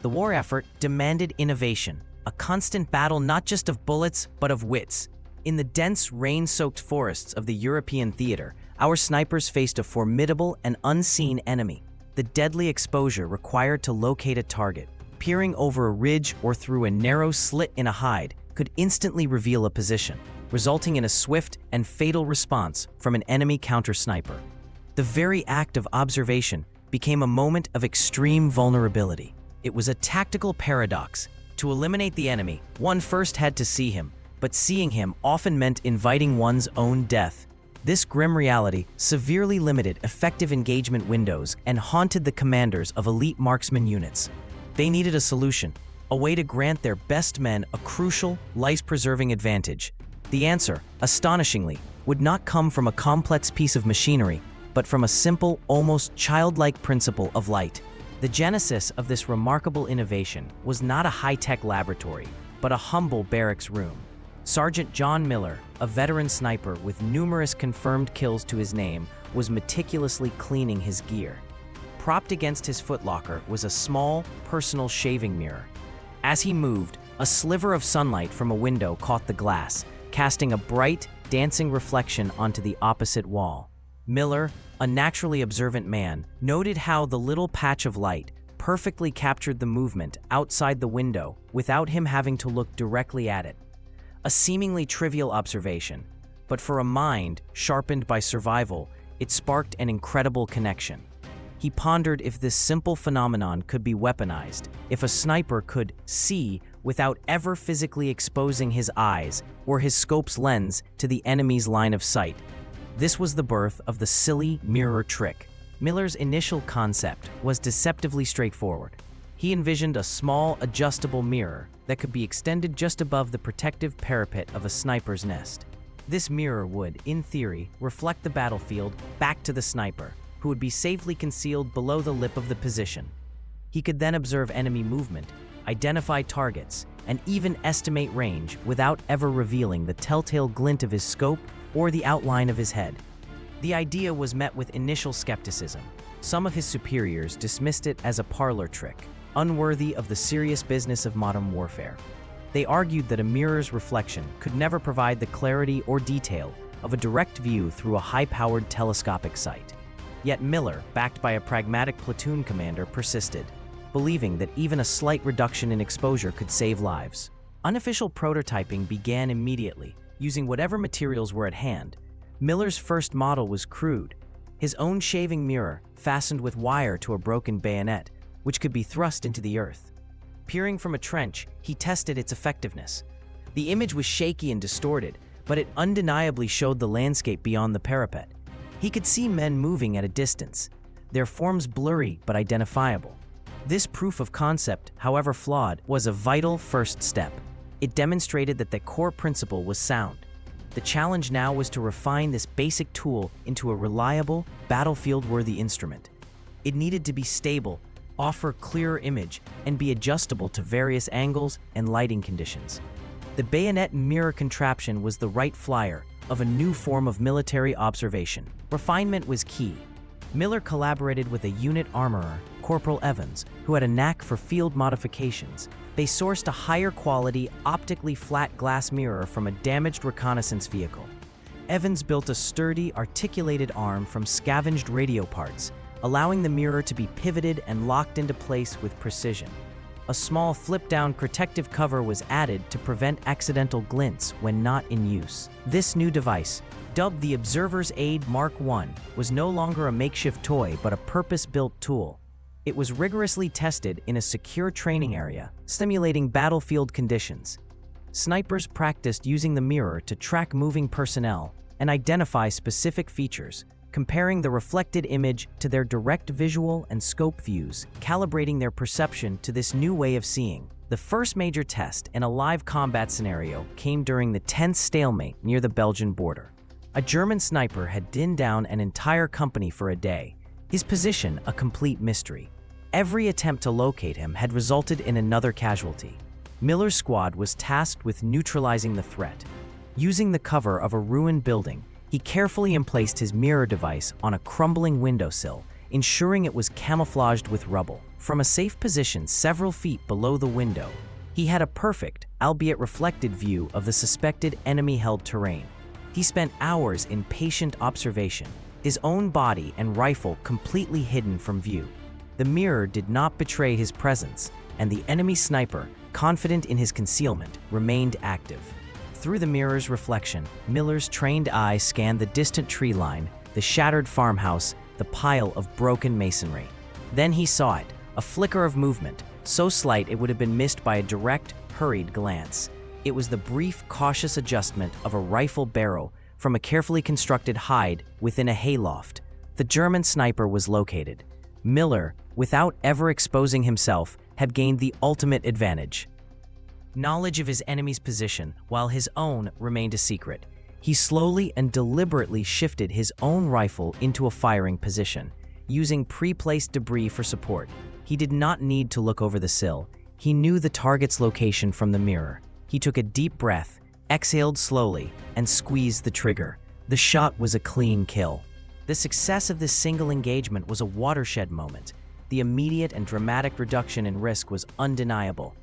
The war effort demanded innovation, a constant battle not just of bullets, but of wits. In the dense, rain-soaked forests of the European theater, our snipers faced a formidable and unseen enemy. The deadly exposure required to locate a target, peering over a ridge or through a narrow slit in a hide, could instantly reveal a position, resulting in a swift and fatal response from an enemy counter-sniper. The very act of observation became a moment of extreme vulnerability. It was a tactical paradox. To eliminate the enemy, one first had to see him, but seeing him often meant inviting one's own death. This grim reality severely limited effective engagement windows and haunted the commanders of elite marksman units. They needed a solution, a way to grant their best men a crucial, life-preserving advantage. The answer, astonishingly, would not come from a complex piece of machinery, but from a simple, almost childlike principle of light. The genesis of this remarkable innovation was not a high-tech laboratory, but a humble barracks room. Sergeant John Miller, a veteran sniper with numerous confirmed kills to his name, was meticulously cleaning his gear. Propped against his footlocker was a small, personal shaving mirror. As he moved, a sliver of sunlight from a window caught the glass, casting a bright, dancing reflection onto the opposite wall. Miller, a naturally observant man, noted how the little patch of light perfectly captured the movement outside the window without him having to look directly at it. A seemingly trivial observation, but for a mind sharpened by survival, it sparked an incredible connection. He pondered if this simple phenomenon could be weaponized, if a sniper could see without ever physically exposing his eyes or his scope's lens to the enemy's line of sight. This was the birth of the silly mirror trick. Miller's initial concept was deceptively straightforward. He envisioned a small, adjustable mirror that could be extended just above the protective parapet of a sniper's nest. This mirror would, in theory, reflect the battlefield back to the sniper, who would be safely concealed below the lip of the position. He could then observe enemy movement, identify targets, and even estimate range without ever revealing the telltale glint of his scope or the outline of his head. The idea was met with initial skepticism. Some of his superiors dismissed it as a parlor trick, unworthy of the serious business of modern warfare. They argued that a mirror's reflection could never provide the clarity or detail of a direct view through a high-powered telescopic sight. Yet Miller, backed by a pragmatic platoon commander, persisted, believing that even a slight reduction in exposure could save lives. Unofficial prototyping began immediately, using whatever materials were at hand. Miller's first model was crude, his own shaving mirror fastened with wire to a broken bayonet, which could be thrust into the earth. Peering from a trench, he tested its effectiveness. The image was shaky and distorted, but it undeniably showed the landscape beyond the parapet. He could see men moving at a distance, their forms blurry but identifiable. This proof of concept, however flawed, was a vital first step. It demonstrated that the core principle was sound. The challenge now was to refine this basic tool into a reliable, battlefield-worthy instrument. It needed to be stable, offer clearer image, and be adjustable to various angles and lighting conditions. The bayonet mirror contraption was the right flyer of a new form of military observation. Refinement was key. Miller collaborated with a unit armorer, Corporal Evans, who had a knack for field modifications. They sourced a higher quality, optically flat glass mirror from a damaged reconnaissance vehicle. Evans built a sturdy, articulated arm from scavenged radio parts, allowing the mirror to be pivoted and locked into place with precision. A small flip-down protective cover was added to prevent accidental glints when not in use. This new device, dubbed the Observer's Aid Mark I, was no longer a makeshift toy but a purpose-built tool. It was rigorously tested in a secure training area, simulating battlefield conditions. Snipers practiced using the mirror to track moving personnel and identify specific features, comparing the reflected image to their direct visual and scope views, calibrating their perception to this new way of seeing. The first major test in a live combat scenario came during the tense stalemate near the Belgian border. A German sniper had dinned down an entire company for a day, his position a complete mystery. Every attempt to locate him had resulted in another casualty. Miller's squad was tasked with neutralizing the threat. Using the cover of a ruined building, he carefully emplaced his mirror device on a crumbling windowsill, ensuring it was camouflaged with rubble. From a safe position several feet below the window, he had a perfect, albeit reflected view of the suspected enemy-held terrain. He spent hours in patient observation, his own body and rifle completely hidden from view. The mirror did not betray his presence, and the enemy sniper, confident in his concealment, remained active. Through the mirror's reflection, Miller's trained eye scanned the distant tree line, the shattered farmhouse, the pile of broken masonry. Then he saw it, a flicker of movement, so slight it would have been missed by a direct, hurried glance. It was the brief, cautious adjustment of a rifle barrel from a carefully constructed hide within a hayloft. The German sniper was located. Miller, without ever exposing himself, had gained the ultimate advantage. Knowledge of his enemy's position, while his own remained a secret. He slowly and deliberately shifted his own rifle into a firing position, using pre-placed debris for support. He did not need to look over the sill. He knew the target's location from the mirror. He took a deep breath, exhaled slowly, and squeezed the trigger. The shot was a clean kill. The success of this single engagement was a watershed moment. The immediate and dramatic reduction in risk was undeniable.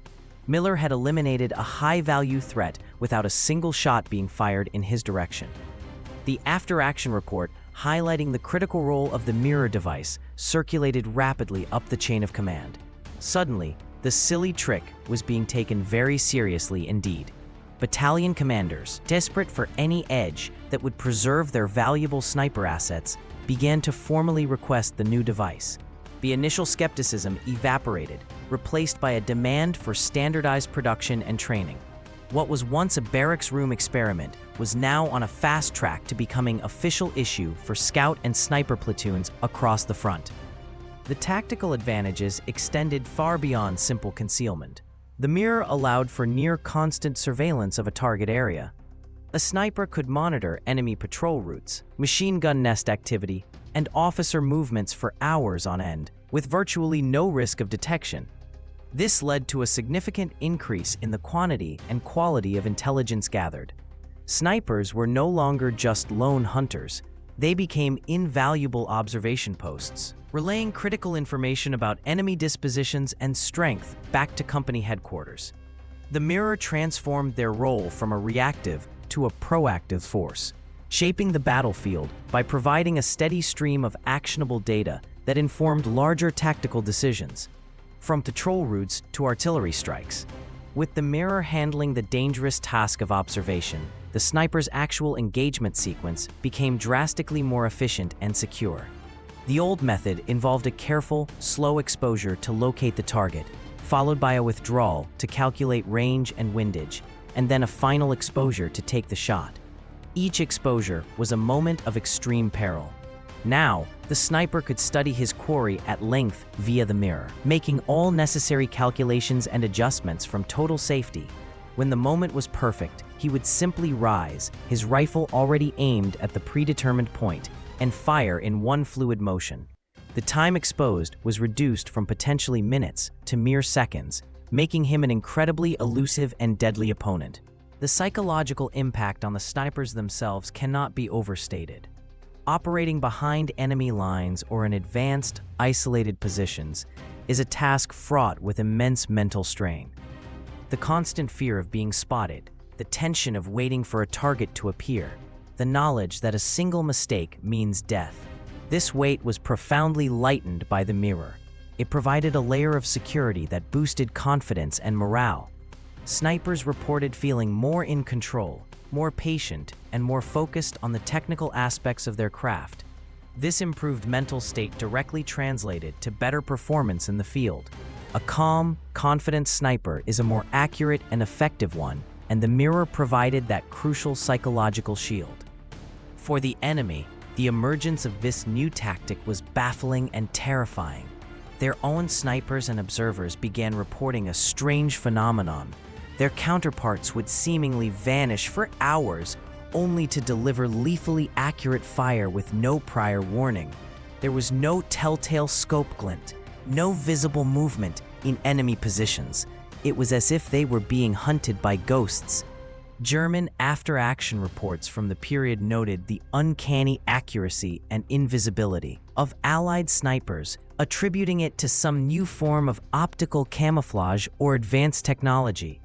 Miller had eliminated a high-value threat without a single shot being fired in his direction. The after-action report, highlighting the critical role of the mirror device, circulated rapidly up the chain of command. Suddenly, the silly trick was being taken very seriously indeed. Battalion commanders, desperate for any edge that would preserve their valuable sniper assets, began to formally request the new device. The initial skepticism evaporated, replaced by a demand for standardized production and training. What was once a barracks room experiment was now on a fast track to becoming official issue for scout and sniper platoons across the front. The tactical advantages extended far beyond simple concealment. The mirror allowed for near-constant surveillance of a target area. A sniper could monitor enemy patrol routes, machine gun nest activity, and officer movements for hours on end, with virtually no risk of detection. This led to a significant increase in the quantity and quality of intelligence gathered. Snipers were no longer just lone hunters. They became invaluable observation posts, relaying critical information about enemy dispositions and strength back to company headquarters. The mirror transformed their role from a reactive to a proactive force, shaping the battlefield by providing a steady stream of actionable data that informed larger tactical decisions, from patrol routes to artillery strikes. With the mirror handling the dangerous task of observation, the sniper's actual engagement sequence became drastically more efficient and secure. The old method involved a careful, slow exposure to locate the target, followed by a withdrawal to calculate range and windage, and then a final exposure to take the shot. Each exposure was a moment of extreme peril. Now, the sniper could study his quarry at length via the mirror, making all necessary calculations and adjustments from total safety. When the moment was perfect, he would simply rise, his rifle already aimed at the predetermined point, and fire in one fluid motion. The time exposed was reduced from potentially minutes to mere seconds, making him an incredibly elusive and deadly opponent. The psychological impact on the snipers themselves cannot be overstated. Operating behind enemy lines or in advanced, isolated positions is a task fraught with immense mental strain. The constant fear of being spotted, the tension of waiting for a target to appear, the knowledge that a single mistake means death. This weight was profoundly lightened by the mirror. It provided a layer of security that boosted confidence and morale. Snipers reported feeling more in control, more patient, and more focused on the technical aspects of their craft. This improved mental state directly translated to better performance in the field. A calm, confident sniper is a more accurate and effective one, and the mirror provided that crucial psychological shield. For the enemy, the emergence of this new tactic was baffling and terrifying. Their own snipers and observers began reporting a strange phenomenon. Their counterparts would seemingly vanish for hours, only to deliver lethally accurate fire with no prior warning. There was no telltale scope glint, no visible movement in enemy positions. It was as if they were being hunted by ghosts. German after-action reports from the period noted the uncanny accuracy and invisibility of Allied snipers, attributing it to some new form of optical camouflage or advanced technology.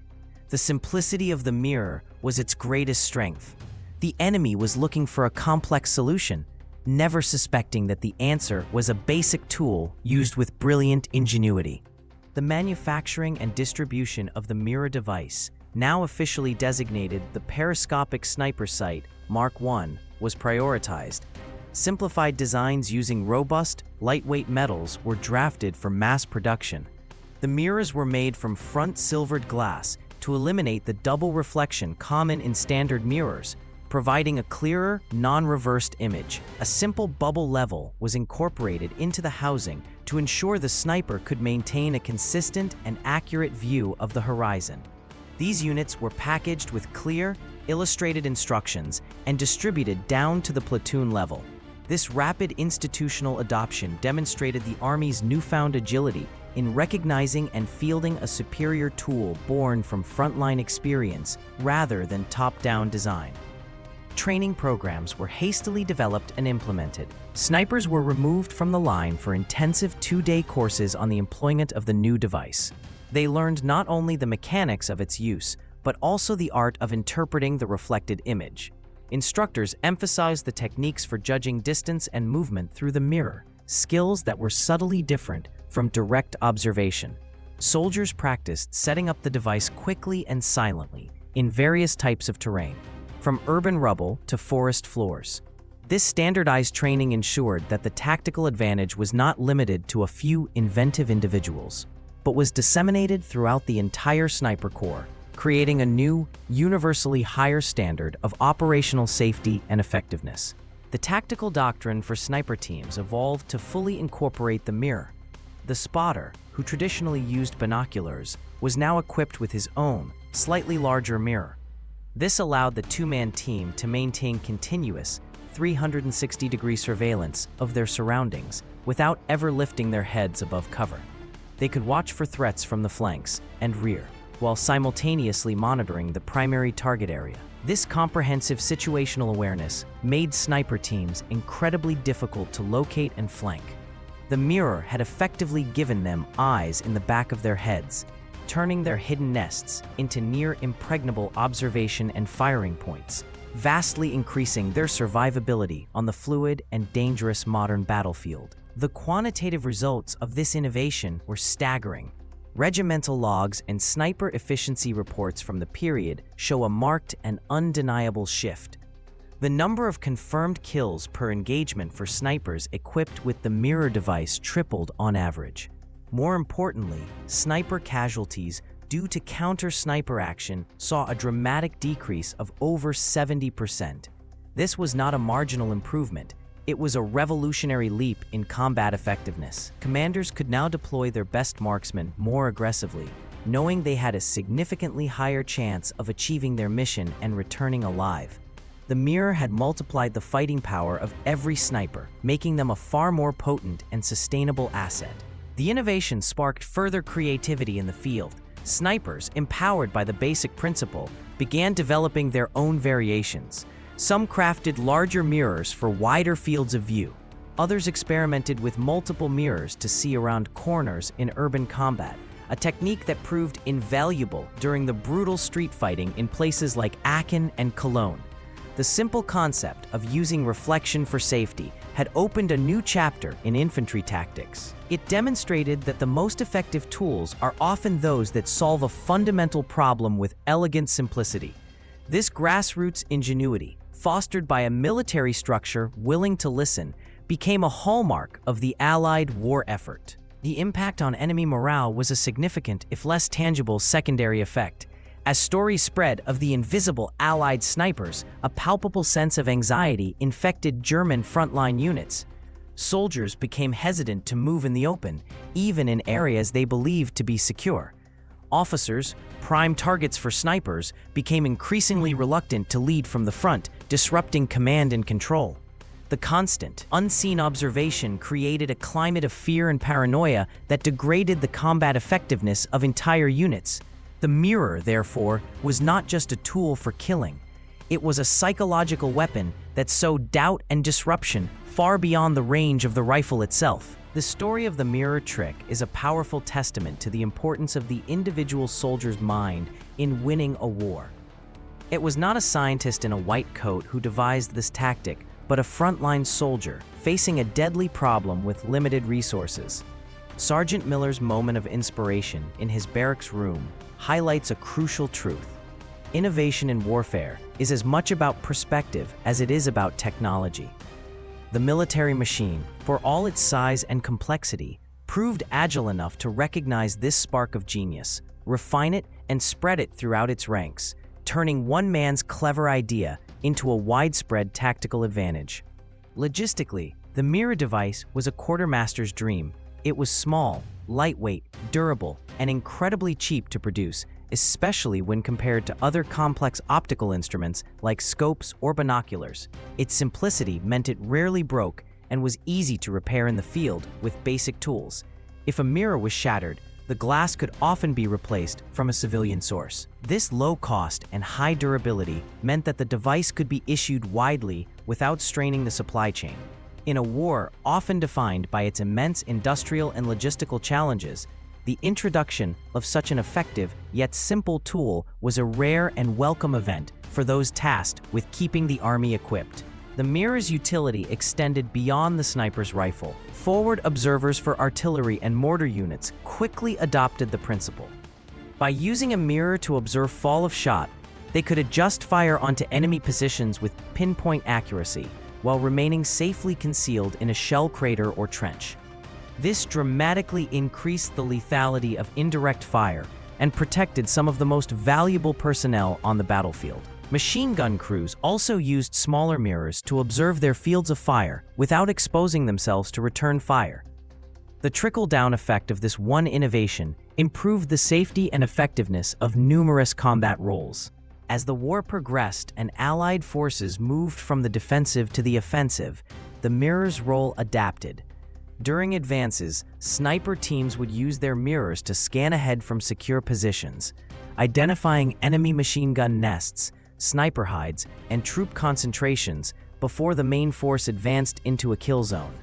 The simplicity of the mirror was its greatest strength. The enemy was looking for a complex solution, never suspecting that the answer was a basic tool used with brilliant ingenuity. The manufacturing and distribution of the mirror device, now officially designated the Periscopic Sniper Sight Mark I, was prioritized. Simplified designs using robust, lightweight metals were drafted for mass production. The mirrors were made from front-silvered glass to eliminate the double reflection common in standard mirrors, providing a clearer, non-reversed image. A simple bubble level was incorporated into the housing to ensure the sniper could maintain a consistent and accurate view of the horizon. These units were packaged with clear, illustrated instructions and distributed down to the platoon level. This rapid institutional adoption demonstrated the Army's newfound agility in recognizing and fielding a superior tool born from frontline experience rather than top-down design. Training programs were hastily developed and implemented. Snipers were removed from the line for intensive 2-day courses on the employment of the new device. They learned not only the mechanics of its use, but also the art of interpreting the reflected image. Instructors emphasized the techniques for judging distance and movement through the mirror, skills that were subtly different from direct observation. Soldiers practiced setting up the device quickly and silently in various types of terrain, from urban rubble to forest floors. This standardized training ensured that the tactical advantage was not limited to a few inventive individuals, but was disseminated throughout the entire sniper corps, creating a new, universally higher standard of operational safety and effectiveness. The tactical doctrine for sniper teams evolved to fully incorporate the mirror. The spotter, who traditionally used binoculars, was now equipped with his own, slightly larger mirror. This allowed the two-man team to maintain continuous, 360-degree surveillance of their surroundings without ever lifting their heads above cover. They could watch for threats from the flanks and rear, while simultaneously monitoring the primary target area. This comprehensive situational awareness made sniper teams incredibly difficult to locate and flank. The mirror had effectively given them eyes in the back of their heads, turning their hidden nests into near impregnable observation and firing points, vastly increasing their survivability on the fluid and dangerous modern battlefield. The quantitative results of this innovation were staggering. Regimental logs and sniper efficiency reports from the period show a marked and undeniable shift. The number of confirmed kills per engagement for snipers equipped with the mirror device tripled on average. More importantly, sniper casualties due to counter-sniper action saw a dramatic decrease of over 70%. This was not a marginal improvement. It was a revolutionary leap in combat effectiveness. Commanders could now deploy their best marksmen more aggressively, knowing they had a significantly higher chance of achieving their mission and returning alive. The mirror had multiplied the fighting power of every sniper, making them a far more potent and sustainable asset. The innovation sparked further creativity in the field. Snipers, empowered by the basic principle, began developing their own variations. Some crafted larger mirrors for wider fields of view. Others experimented with multiple mirrors to see around corners in urban combat, a technique that proved invaluable during the brutal street fighting in places like Aachen and Cologne. The simple concept of using reflection for safety had opened a new chapter in infantry tactics. It demonstrated that the most effective tools are often those that solve a fundamental problem with elegant simplicity. This grassroots ingenuity, fostered by a military structure willing to listen, became a hallmark of the Allied war effort. The impact on enemy morale was a significant, if less tangible, secondary effect. As stories spread of the invisible Allied snipers, a palpable sense of anxiety infected German frontline units. Soldiers became hesitant to move in the open, even in areas they believed to be secure. Officers, prime targets for snipers, became increasingly reluctant to lead from the front, disrupting command and control. The constant, unseen observation created a climate of fear and paranoia that degraded the combat effectiveness of entire units. The mirror, therefore, was not just a tool for killing. It was a psychological weapon that sowed doubt and disruption far beyond the range of the rifle itself. The story of the mirror trick is a powerful testament to the importance of the individual soldier's mind in winning a war. It was not a scientist in a white coat who devised this tactic, but a frontline soldier facing a deadly problem with limited resources. Sergeant Miller's moment of inspiration in his barracks room highlights a crucial truth. Innovation in warfare is as much about perspective as it is about technology. The military machine, for all its size and complexity, proved agile enough to recognize this spark of genius, refine it, and spread it throughout its ranks, turning one man's clever idea into a widespread tactical advantage. Logistically, the mirror device was a quartermaster's dream. It was small, lightweight, durable, and incredibly cheap to produce, especially when compared to other complex optical instruments like scopes or binoculars. Its simplicity meant it rarely broke and was easy to repair in the field with basic tools. If a mirror was shattered, the glass could often be replaced from a civilian source. This low cost and high durability meant that the device could be issued widely without straining the supply chain. In a war often defined by its immense industrial and logistical challenges, the introduction of such an effective yet simple tool was a rare and welcome event for those tasked with keeping the army equipped. The mirror's utility extended beyond the sniper's rifle. Forward observers for artillery and mortar units quickly adopted the principle. By using a mirror to observe fall of shot, they could adjust fire onto enemy positions with pinpoint accuracy, while remaining safely concealed in a shell crater or trench. This dramatically increased the lethality of indirect fire and protected some of the most valuable personnel on the battlefield. Machine gun crews also used smaller mirrors to observe their fields of fire without exposing themselves to return fire. The trickle-down effect of this one innovation improved the safety and effectiveness of numerous combat roles. As the war progressed and Allied forces moved from the defensive to the offensive, the mirror's role adapted. During advances, sniper teams would use their mirrors to scan ahead from secure positions, identifying enemy machine gun nests, sniper hides, and troop concentrations before the main force advanced into a kill zone.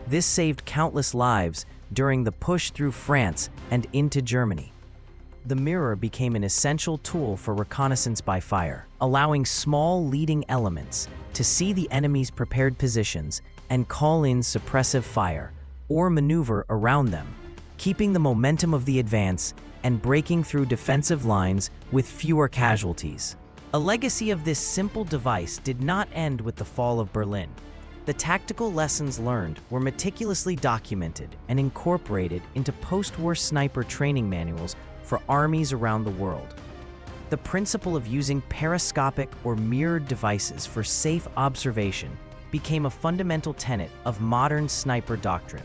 This saved countless lives during the push through France and into Germany. The mirror became an essential tool for reconnaissance by fire, allowing small leading elements to see the enemy's prepared positions and call in suppressive fire or maneuver around them, keeping the momentum of the advance and breaking through defensive lines with fewer casualties. A legacy of this simple device did not end with the fall of Berlin. The tactical lessons learned were meticulously documented and incorporated into post-war sniper training manuals for armies around the world. The principle of using periscopic or mirrored devices for safe observation became a fundamental tenet of modern sniper doctrine.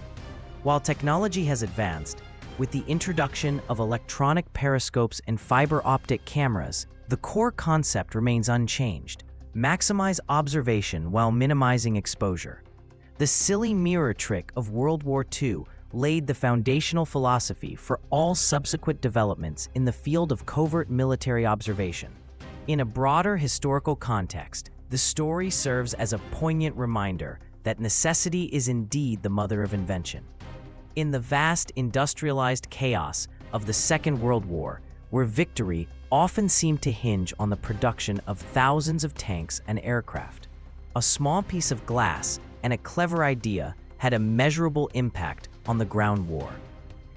While technology has advanced, with the introduction of electronic periscopes and fiber optic cameras, the core concept remains unchanged. Maximize observation while minimizing exposure. The silly mirror trick of World War II laid the foundational philosophy for all subsequent developments in the field of covert military observation. In a broader historical context, the story serves as a poignant reminder that necessity is indeed the mother of invention. In the vast industrialized chaos of the Second World War, where victory often seemed to hinge on the production of thousands of tanks and aircraft, a small piece of glass and a clever idea had a measurable impact on the ground war.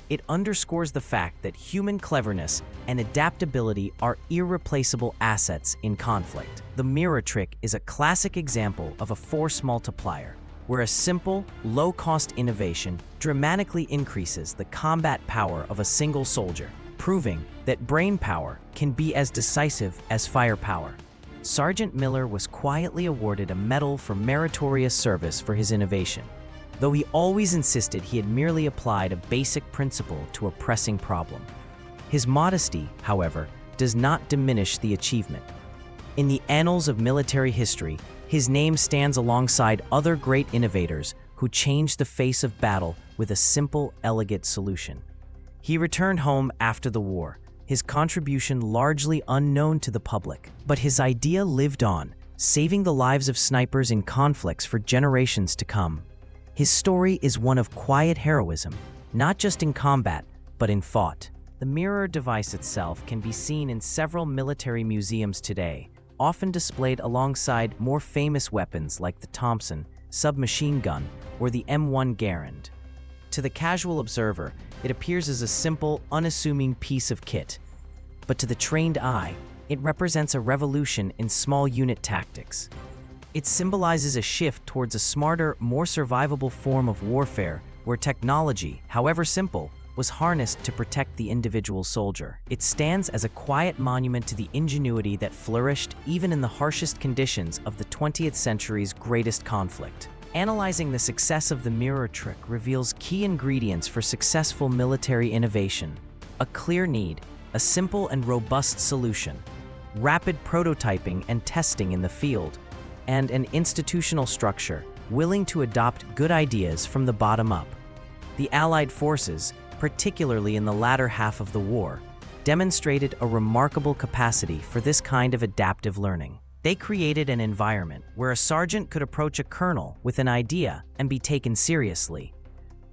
It underscores the fact that human cleverness and adaptability are irreplaceable assets in conflict. The mirror trick is a classic example of a force multiplier, where a simple, low-cost innovation dramatically increases the combat power of a single soldier, proving that brain power can be as decisive as firepower. Sergeant Miller was quietly awarded a medal for meritorious service for his innovation, though he always insisted he had merely applied a basic principle to a pressing problem. His modesty, however, does not diminish the achievement. In the annals of military history, his name stands alongside other great innovators who changed the face of battle with a simple, elegant solution. He returned home after the war, his contribution largely unknown to the public. But his idea lived on, saving the lives of snipers in conflicts for generations to come. His story is one of quiet heroism, not just in combat, but in thought. The mirror device itself can be seen in several military museums today, often displayed alongside more famous weapons like the Thompson submachine gun or the M1 Garand. To the casual observer, it appears as a simple, unassuming piece of kit. But to the trained eye, it represents a revolution in small unit tactics. It symbolizes a shift towards a smarter, more survivable form of warfare where technology, however simple, was harnessed to protect the individual soldier. It stands as a quiet monument to the ingenuity that flourished even in the harshest conditions of the 20th century's greatest conflict. Analyzing the success of the mirror trick reveals key ingredients for successful military innovation: a clear need, a simple and robust solution, rapid prototyping and testing in the field, and an institutional structure willing to adopt good ideas from the bottom up. The Allied forces, particularly in the latter half of the war, demonstrated a remarkable capacity for this kind of adaptive learning. They created an environment where a sergeant could approach a colonel with an idea and be taken seriously.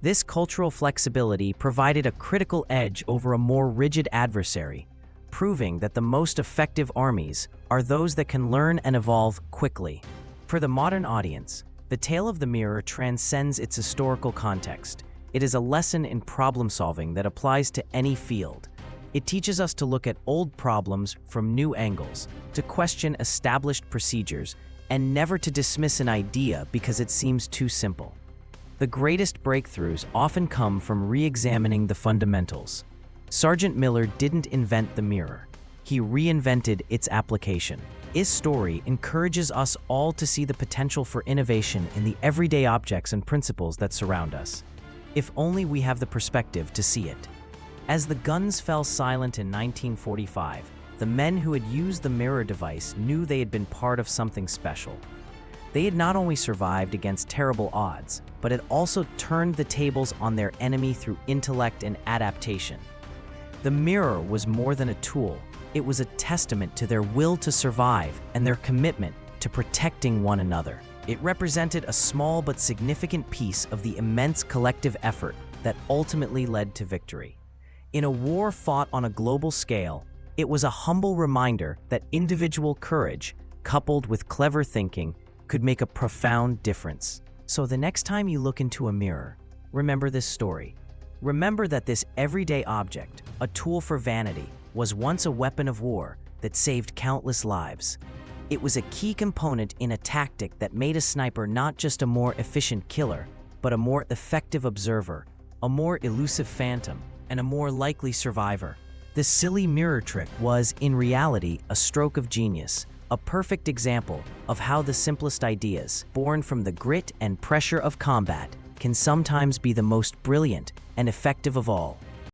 This cultural flexibility provided a critical edge over a more rigid adversary, proving that the most effective armies are those that can learn and evolve quickly. For the modern audience, the tale of the mirror transcends its historical context. It is a lesson in problem solving that applies to any field. It teaches us to look at old problems from new angles, to question established procedures, and never to dismiss an idea because it seems too simple. The greatest breakthroughs often come from re-examining the fundamentals. Sergeant Miller didn't invent the mirror. He reinvented its application. His story encourages us all to see the potential for innovation in the everyday objects and principles that surround us, if only we have the perspective to see it. As the guns fell silent in 1945, the men who had used the mirror device knew they had been part of something special. They had not only survived against terrible odds, but had also turned the tables on their enemy through intellect and adaptation. The mirror was more than a tool. It was a testament to their will to survive and their commitment to protecting one another. It represented a small but significant piece of the immense collective effort that ultimately led to victory. In a war fought on a global scale, it was a humble reminder that individual courage, coupled with clever thinking, could make a profound difference. So the next time you look into a mirror, remember this story. Remember that this everyday object, a tool for vanity, was once a weapon of war that saved countless lives. It was a key component in a tactic that made a sniper not just a more efficient killer, but a more effective observer, a more elusive phantom, and a more likely survivor. This silly mirror trick was, in reality, a stroke of genius, a perfect example of how the simplest ideas, born from the grit and pressure of combat, can sometimes be the most brilliant and effective of all.